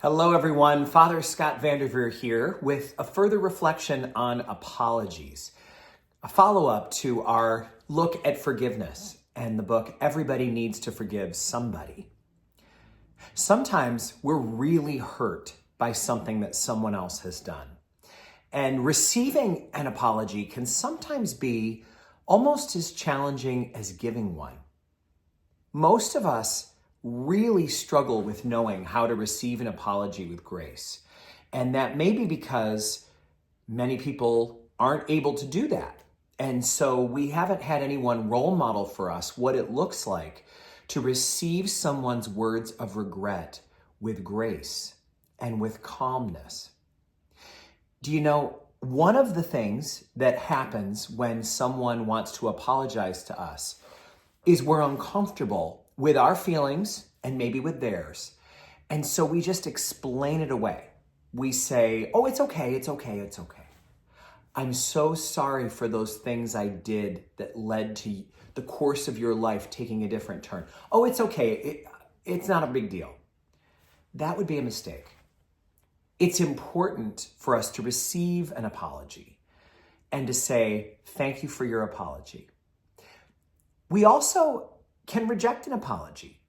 Hello, everyone. Father Scott Vanderveer here with a further reflection on apologies, a follow-up to our look at forgiveness and the book, Everybody Needs to Forgive Somebody. Sometimes we're really hurt by something that someone else has done. And receiving an apology can sometimes be almost as challenging as giving one. Most of us really struggle with knowing how to receive an apology with grace. And that may be because many people aren't able to do that. And so we haven't had anyone role model for us what it looks like to receive someone's words of regret with grace and with calmness. Do you know, one of the things that happens when someone wants to apologize to us is we're uncomfortable with our feelings and maybe with theirs. And so we just explain it away. We say, oh, it's okay, it's okay, it's okay. I'm so sorry for those things I did that led to the course of your life taking a different turn. Oh, it's okay, it's not a big deal. That would be a mistake. It's important for us to receive an apology and to say, thank you for your apology. We also can reject an apology.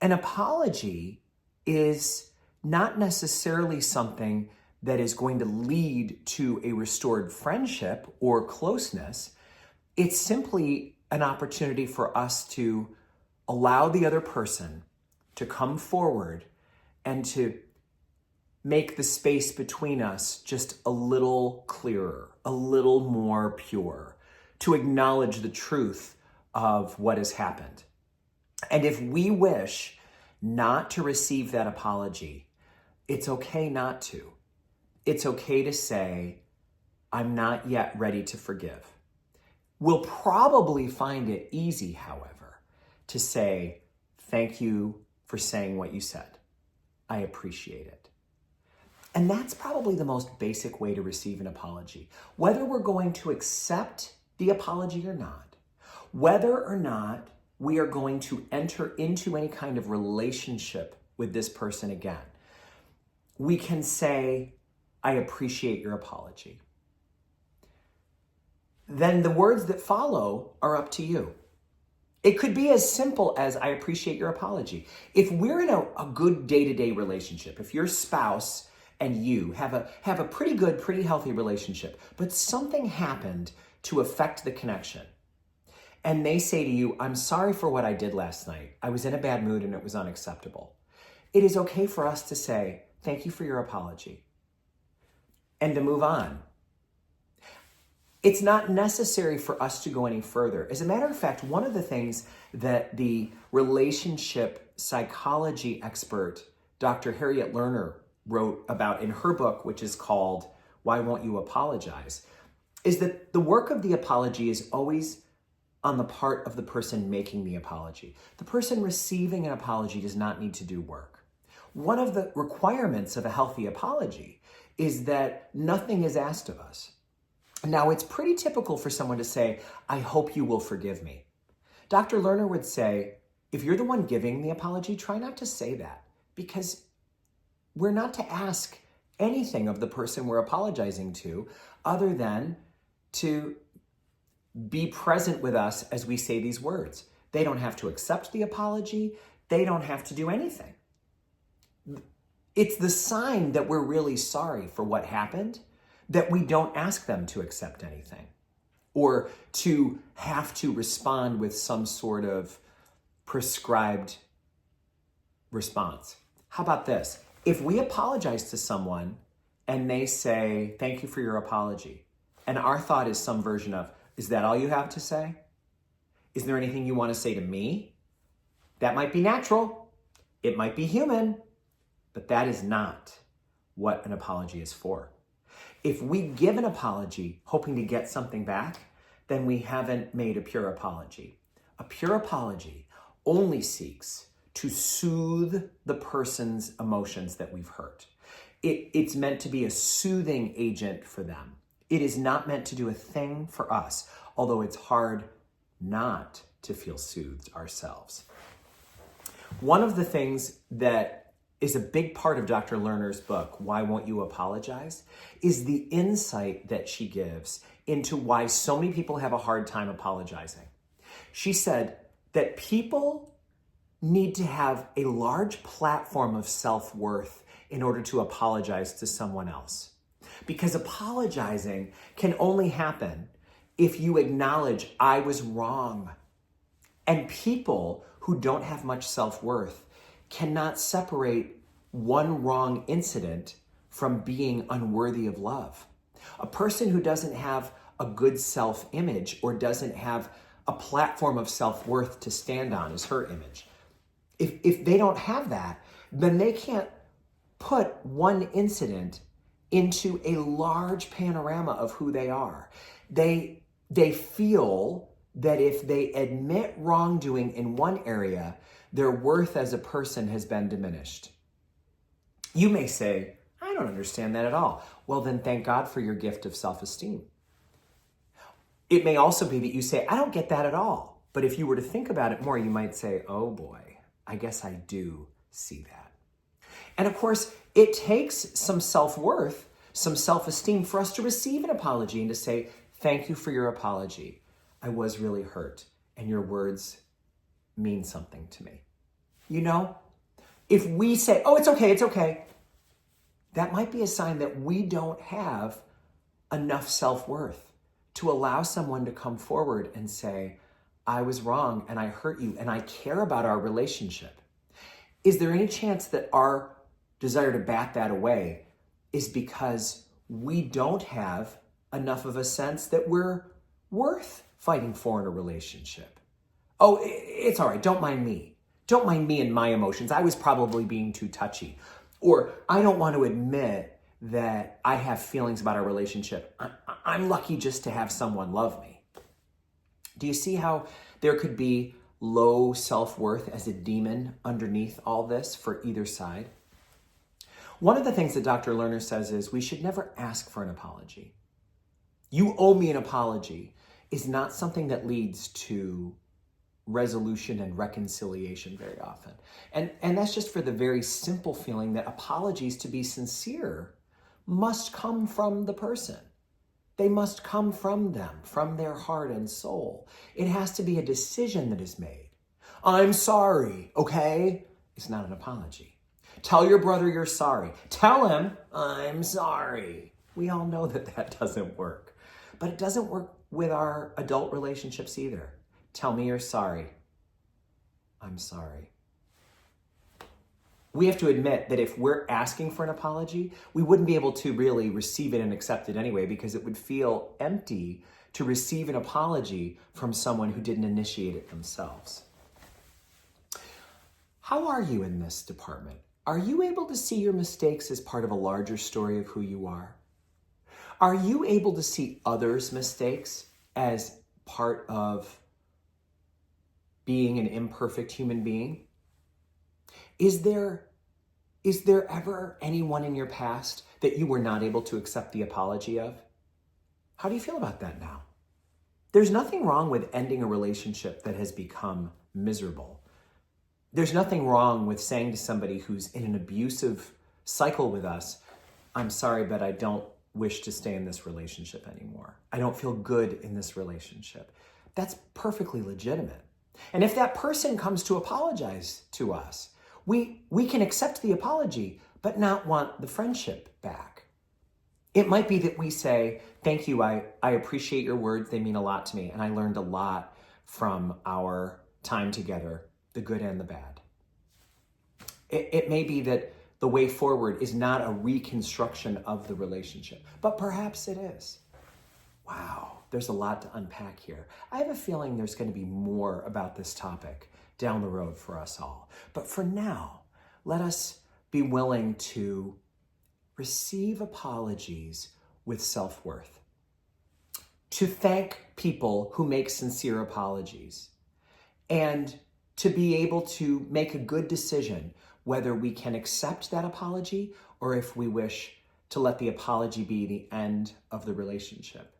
An apology is not necessarily something that is going to lead to a restored friendship or closeness. It's simply an opportunity for us to allow the other person to come forward and to make the space between us just a little clearer, a little more pure, to acknowledge the truth of what has happened. And if we wish not to receive that apology, it's okay not to. It's okay to say, I'm not yet ready to forgive. We'll probably find it easy, however, to say, thank you for saying what you said. I appreciate it. And that's probably the most basic way to receive an apology. Whether we're going to accept the apology or not, whether or not we are going to enter into any kind of relationship with this person again, we can say, I appreciate your apology. Then the words that follow are up to you. It could be as simple as, I appreciate your apology. If we're in a good day-to-day relationship, if your spouse and you have a pretty good, pretty healthy relationship, but something happened to affect the connection, and they say to you, I'm sorry for what I did last night. I was in a bad mood and it was unacceptable. It is okay for us to say, thank you for your apology, and to move on. It's not necessary for us to go any further. As a matter of fact, one of the things that the relationship psychology expert, Dr. Harriet Lerner, wrote about in her book, which is called Why Won't You Apologize, is that the work of the apology is always on the part of the person making the apology. The person receiving an apology does not need to do work. One of the requirements of a healthy apology is that nothing is asked of us. Now, it's pretty typical for someone to say, I hope you will forgive me. Dr. Lerner would say, if you're the one giving the apology, try not to say that, because we're not to ask anything of the person we're apologizing to other than to be present with us as we say these words. They don't have to accept the apology. They don't have to do anything. It's the sign that we're really sorry for what happened that we don't ask them to accept anything or to have to respond with some sort of prescribed response. How about this? If we apologize to someone and they say, thank you for your apology, and our thought is some version of, is that all you have to say? Is there anything you want to say to me? That might be natural. It might be human, but that is not what an apology is for. If we give an apology hoping to get something back, then we haven't made a pure apology. A pure apology only seeks to soothe the person's emotions that we've hurt. It's meant to be a soothing agent for them. It is not meant to do a thing for us, although it's hard not to feel soothed ourselves. One of the things that is a big part of Dr. Lerner's book, Why Won't You Apologize, is the insight that she gives into why so many people have a hard time apologizing. She said that people need to have a large platform of self-worth in order to apologize to someone else. Because apologizing can only happen if you acknowledge I was wrong. And people who don't have much self-worth cannot separate one wrong incident from being unworthy of love. A person who doesn't have a good self-image or doesn't have a platform of self-worth to stand on as her image, if they don't have that, then they can't put one incident into a large panorama of who they are. They feel that if they admit wrongdoing in one area, their worth as a person has been diminished. You may say, I don't understand that at all. Well, then thank God for your gift of self-esteem. It may also be that you say, I don't get that at all. But if you were to think about it more, you might say, oh boy, I guess I do see that. And of course, it takes some self-worth, some self-esteem for us to receive an apology and to say, thank you for your apology. I was really hurt, and your words mean something to me. You know, if we say, oh, it's okay, that might be a sign that we don't have enough self-worth to allow someone to come forward and say, I was wrong and I hurt you and I care about our relationship. Is there any chance that our desire to bat that away is because we don't have enough of a sense that we're worth fighting for in a relationship? Oh, it's all right. Don't mind me. Don't mind me and my emotions. I was probably being too touchy. Or I don't want to admit that I have feelings about our relationship. I'm lucky just to have someone love me. Do you see how there could be low self-worth as a demon underneath all this for either side? One of the things that Dr. Lerner says is we should never ask for an apology. You owe me an apology is not something that leads to resolution and reconciliation very often. And that's just for the very simple feeling that apologies, to be sincere, must come from the person. They must come from them, from their heart and soul. It has to be a decision that is made. I'm sorry, okay? It's not an apology. Tell your brother you're sorry. Tell him, I'm sorry. We all know that that doesn't work. But it doesn't work with our adult relationships either. Tell me you're sorry. I'm sorry. We have to admit that if we're asking for an apology, we wouldn't be able to really receive it and accept it anyway, because it would feel empty to receive an apology from someone who didn't initiate it themselves. How are you in this department? Are you able to see your mistakes as part of a larger story of who you are? Are you able to see others' mistakes as part of being an imperfect human being? Is there ever anyone in your past that you were not able to accept the apology of? How do you feel about that now? There's nothing wrong with ending a relationship that has become miserable. There's nothing wrong with saying to somebody who's in an abusive cycle with us, I'm sorry, but I don't wish to stay in this relationship anymore. I don't feel good in this relationship. That's perfectly legitimate. And if that person comes to apologize to us, we can accept the apology, but not want the friendship back. It might be that we say, thank you, I appreciate your words, they mean a lot to me, and I learned a lot from our time together, the good and the bad. It may be that the way forward is not a reconstruction of the relationship, but perhaps it is. Wow, there's a lot to unpack here. I have a feeling there's going to be more about this topic down the road for us all. But for now, let us be willing to receive apologies with self-worth, to thank people who make sincere apologies, and to be able to make a good decision whether we can accept that apology or if we wish to let the apology be the end of the relationship.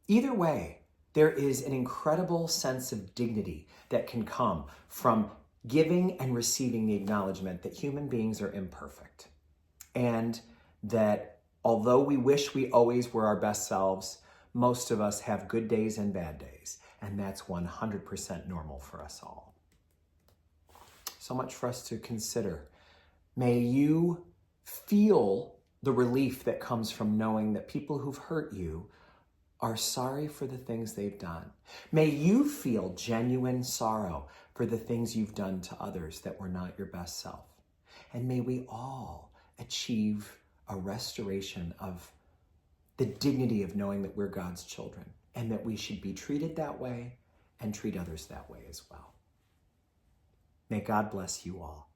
Either way, there is an incredible sense of dignity that can come from giving and receiving the acknowledgement that human beings are imperfect, and that although we wish we always were our best selves, most of us have good days and bad days, and that's 100% normal for us all. So much for us to consider. May you feel the relief that comes from knowing that people who've hurt you are sorry for the things they've done. May you feel genuine sorrow for the things you've done to others that were not your best self. And may we all achieve a restoration of the dignity of knowing that we're God's children and that we should be treated that way and treat others that way as well. May God bless you all.